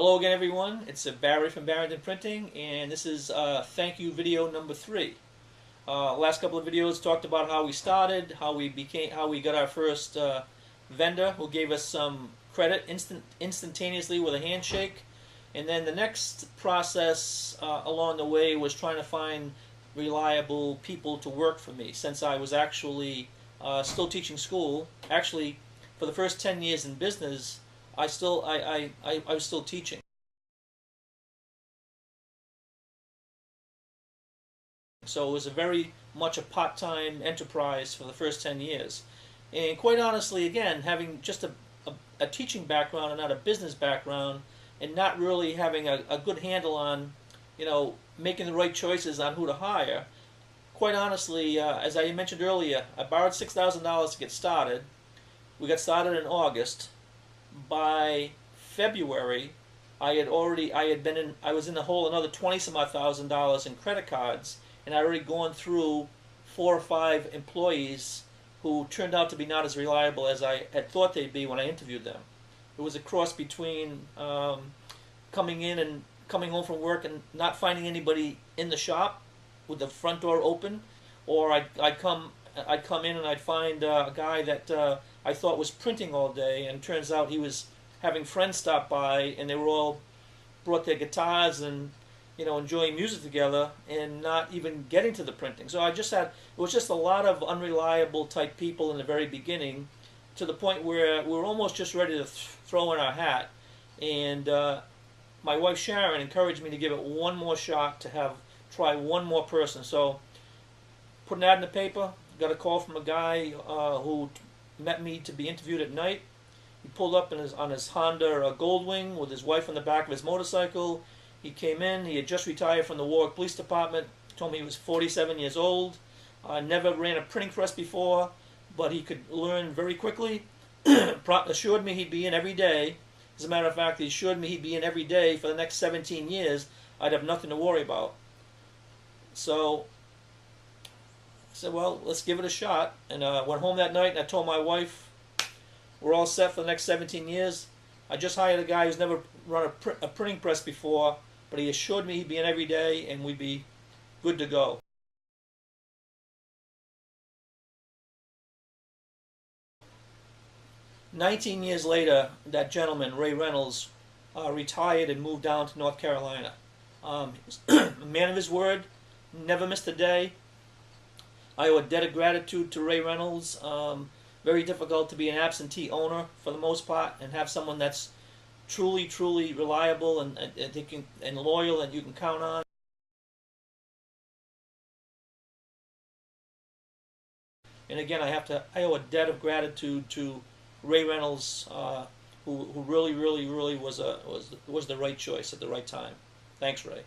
Hello again, everyone. It's Barry from Barrington Printing, and this is thank you video number 3. Last couple of videos talked about how we started, how we got our first vendor who gave us some credit instantaneously with a handshake, and then the next process along the way was trying to find reliable people to work for me, since I was actually still teaching school. Actually, for the first 10 years in business, I was still teaching. So it was very much a part-time enterprise for the first 10 years. And quite honestly, again, having just a teaching background and not a business background, and not really having a good handle on, making the right choices on who to hire, quite honestly, as I mentioned earlier, I borrowed $6,000 to get started. We got started in August. By February, I was in the hole another 20 some odd thousand dollars in credit cards, and I'd already gone through 4 or 5 employees who turned out to be not as reliable as I had thought they'd be when I interviewed them. It was a cross between coming home from work and not finding anybody in the shop with the front door open, or I'd come in and I'd find a guy that I thought was printing all day, and it turns out he was having friends stop by, and they were all brought their guitars and enjoying music together and not even getting to the printing. So it was just a lot of unreliable type people in the very beginning, to the point where we were almost just ready to throw in our hat. And my wife Sharon encouraged me to give it one more shot, to try one more person. So put an ad in the paper, got a call from a guy who met me to be interviewed at night. He pulled up on his Honda Goldwing with his wife on the back of his motorcycle. He came in. He had just retired from the Warwick Police Department. Told me he was 47 years old. Never ran a printing press before, but he could learn very quickly. Assured me he'd be in every day. As a matter of fact, he assured me he'd be in every day for the next 17 years. I'd have nothing to worry about. So I said, well, let's give it a shot. And went home that night, and I told my wife, we're all set for the next 17 years. I just hired a guy who's never run a printing press before, but he assured me he'd be in every day and we'd be good to go. "19 years later, that gentleman, Ray Reynolds, retired and moved down to North Carolina. He was a man of his word, never missed a day. I owe a debt of gratitude to Ray Reynolds. Very difficult to be an absentee owner for the most part and have someone that's truly, truly reliable and loyal and you can count on. And again, I owe a debt of gratitude to Ray Reynolds, who really, really, really was the right choice at the right time. Thanks, Ray.